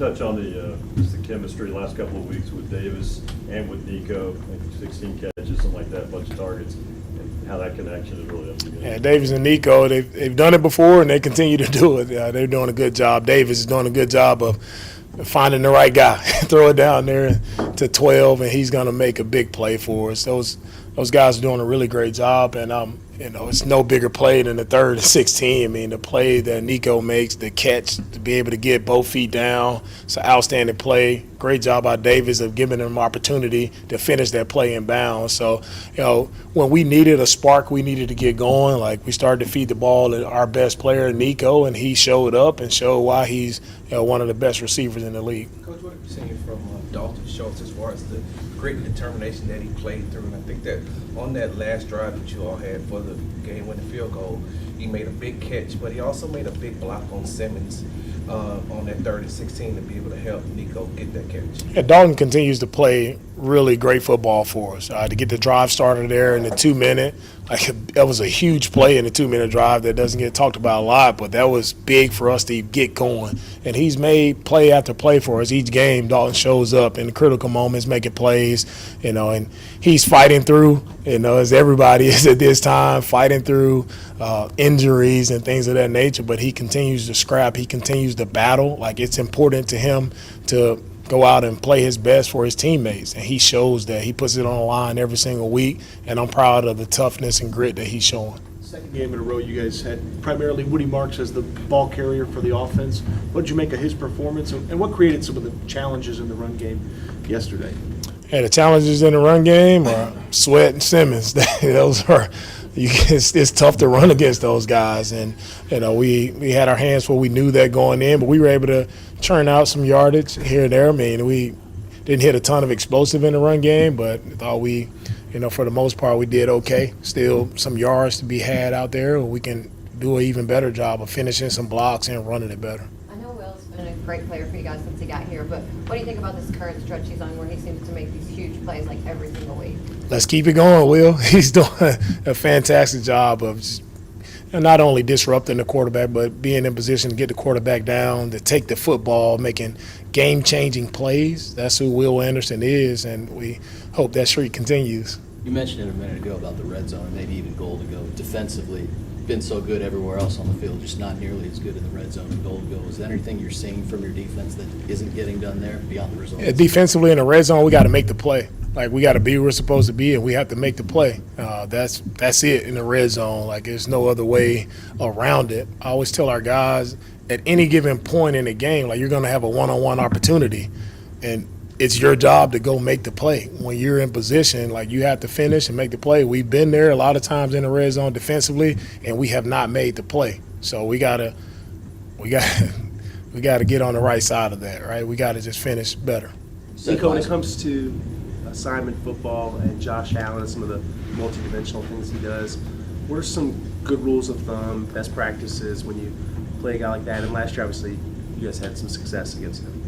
touch on just the chemistry the last couple of weeks with Davis and with DeMeco, like 16 catches, something like that, a bunch of targets, and how that connection is really up to you. Yeah, Davis and DeMeco, they've done it before, and they continue to do it. They're doing a good job. Davis is doing a good job of finding the right guy, throw it down there to 12, and he's going to make a big play for us. Those guys are doing a really great job, and it's no bigger play than the 3rd and 16. I mean, the play that Nico makes, the catch, to be able to get both feet down, it's an outstanding play. Great job by Davis of giving him opportunity to finish that play in bounds. So, when we needed a spark, we needed to get going. Like, we started to feed the ball to our best player, Nico, and he showed up and showed why he's one of the best receivers in the league. Coach, what have you seen from Dalton Schultz as far as the grit and determination that he played through? And I think that on that last drive that you all had for the game-winning field goal, he made a big catch, but he also made a big block on Simmons on that 3rd and 16 to be able to help Nico get that catch. Yeah, Dalton continues to play really great football for us. To get the drive started there in the 2-minute, that was a huge play in the 2-minute drive that doesn't get talked about a lot, but that was big for us to get going. And he's made play after play for us. Each game, Dalton shows up in the critical moments, making plays, and he's fighting through, as everybody is at this time, fighting through injuries and things of that nature, but he continues to scrap. He continues to battle. Like, it's important to him to go out and play his best for his teammates, and he shows that. He puts it on the line every single week, and I'm proud of the toughness and grit that he's showing. Second game in a row, you guys had primarily Woody Marks as the ball carrier for the offense. What did you make of his performance, and what created some of the challenges in the run game yesterday? Yeah, the challenges in the run game are Sweat and Simmons. Those are it's tough to run against those guys, and we had our hands full. We knew that going in, but we were able to churn out some yardage here and there. I mean, we didn't hit a ton of explosive in the run game, but I thought we, for the most part, we did okay. Still some yards to be had out there, and we can do an even better job of finishing some blocks and running it better. I know Will's been a great player for you guys since he got here, but what do you think about this current stretch he's on where he seems to make these huge plays like every single week? Let's keep it going, Will. He's doing a fantastic job of just not only disrupting the quarterback, but being in position to get the quarterback down, to take the football, making game-changing plays. That's who Will Anderson is, and we hope that streak continues. You mentioned it a minute ago about the red zone, and maybe even goal to go. Defensively, been so good everywhere else on the field, just not nearly as good in the red zone and goal to go. Is there anything you're seeing from your defense that isn't getting done there beyond the results? Yeah, defensively in the red zone, we got to make the play. Like, we got to be where we're supposed to be, and we have to make the play. That's it in the red zone. Like, there's no other way around it. I always tell our guys, at any given point in the game, like, you're going to have a one-on-one opportunity, and it's your job to go make the play. When you're in position, like, you have to finish and make the play. We've been there a lot of times in the red zone defensively, and we have not made the play. So we gotta get on the right side of that, right? We got to just finish better. Nico, when it comes to assignment football and Josh Allen and some of the multidimensional things he does, what are some good rules of thumb, best practices when you play a guy like that? And last year, obviously, you guys had some success against him.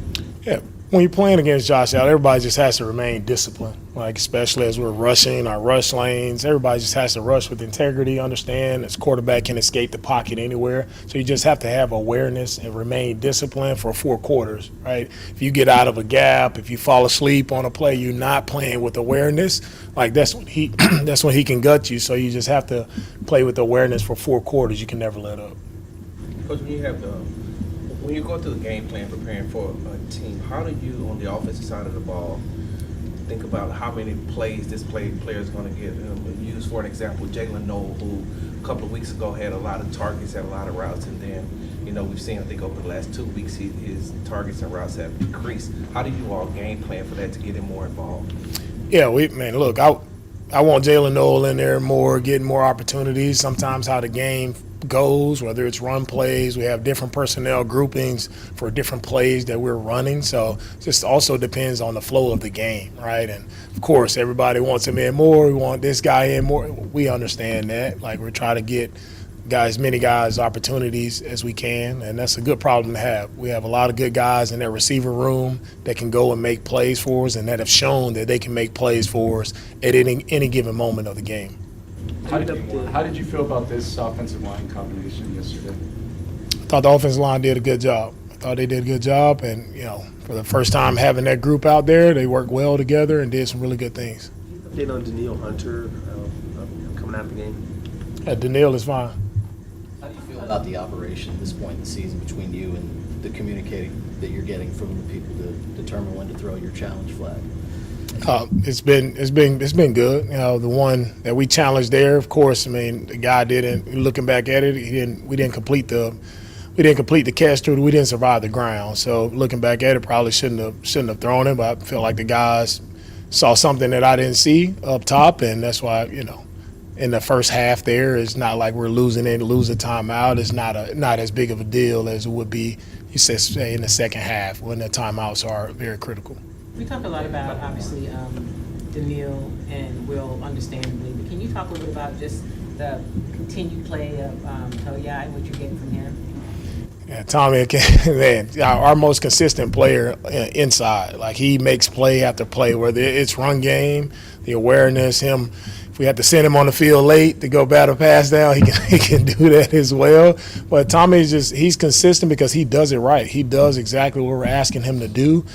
Yeah, when you're playing against Josh Allen, everybody just has to remain disciplined, like, especially as we're rushing our rush lanes. Everybody just has to rush with integrity, understand this quarterback can escape the pocket anywhere. So you just have to have awareness and remain disciplined for 4 quarters, right? If you get out of a gap, if you fall asleep on a play, you're not playing with awareness. Like, that's when he that's when he can gut you. So you just have to play with awareness for 4 quarters. You can never let up. Coach, when you go through the game plan preparing for a team, how do you, on the offensive side of the ball, think about how many plays this player is going to get? Use, for an example, Jalen Noel, who a couple of weeks ago had a lot of targets, had a lot of routes, and then, we've seen, I think, over the last 2 weeks, his targets and routes have decreased. How do you all game plan for that to get him more involved? Yeah, look, I want Jalen Noel in there more, getting more opportunities. Sometimes how the game goes, whether it's run plays, we have different personnel groupings for different plays that we're running. So it just also depends on the flow of the game, right? And of course, everybody wants him in more. We want this guy in more. We understand that. Like, we're trying to get many guys opportunities as we can, and that's a good problem to have. We have a lot of good guys in that receiver room that can go and make plays for us, and that have shown that they can make plays for us at any given moment of the game. How did you feel about this offensive line combination yesterday? I thought the offensive line did a good job. I thought they did a good job. And, for the first time having that group out there, they worked well together and did some really good things. Update on Daniil Hunter coming out of the game. Yeah, Daniil is fine. How do you feel about the operation at this point in the season between you and the communicating that you're getting from the people to determine when to throw your challenge flag? It's been good. The one that we challenged there, of course. I mean, the guy didn't. Looking back at it, we didn't complete the catch through. We didn't survive the ground. So looking back at it, probably shouldn't have thrown it. But I feel like the guys saw something that I didn't see up top, and that's why in the first half there, it's not like we're losing a timeout. It's not as big of a deal as it would be. You said say in the second half when the timeouts are very critical. We talk a lot about, obviously, Daniil and Will, understandably, but can you talk a little bit about just the continued play of Toya and what you're getting from him? Yeah, Tommy, man, our most consistent player inside. Like, he makes play after play, whether it's run game, the awareness, him. If we have to send him on the field late to go battle pass down, he can do that as well. But Tommy's he's consistent because he does it right. He does exactly what we're asking him to do.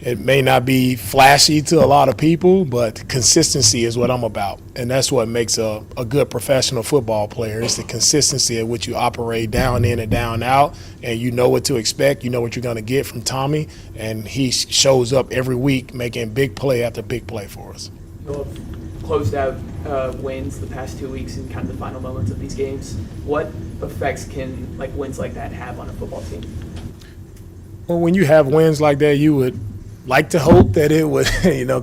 It may not be flashy to a lot of people, but consistency is what I'm about. And that's what makes a good professional football player. It's the consistency at which you operate down in and down out, and you know what to expect. You know what you're going to get from Tommy, and he shows up every week making big play after big play for us. You'll have closed out wins the past 2 weeks in kind of the final moments of these games. What effects can wins like that have on a football team? Well, when you have wins like that, you would like to hope that it would,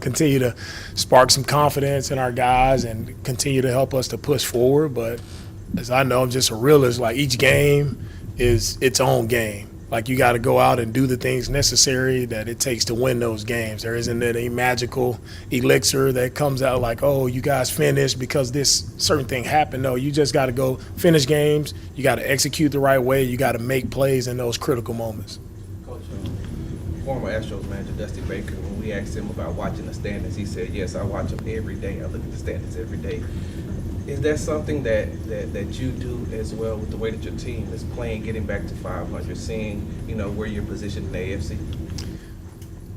continue to spark some confidence in our guys and continue to help us to push forward. But as I know, I'm just a realist. Like, each game is its own game. Like, you got to go out and do the things necessary that it takes to win those games. There isn't any magical elixir that comes out like, oh, you guys finished because this certain thing happened. No, you just got to go finish games. You got to execute the right way. You got to make plays in those critical moments. Coach, former Astros manager Dusty Baker, when we asked him about watching the standings, he said, yes, I watch them every day. I look at the standings every day. Is that something that you do as well with the way that your team is playing, getting back to 500, seeing, where you're positioned in the AFC?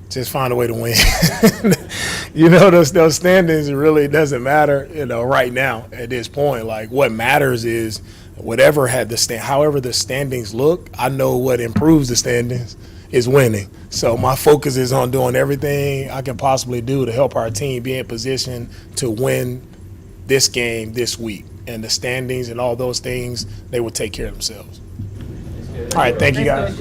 Just find a way to win. Those standings, it really doesn't matter, right now at this point. Like, what matters is however the standings look, I know what improves the standings is winning. So my focus is on doing everything I can possibly do to help our team be in position to win this game this week. And the standings and all those things, they will take care of themselves. All right, thank you guys.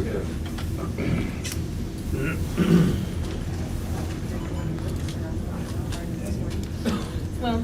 Well,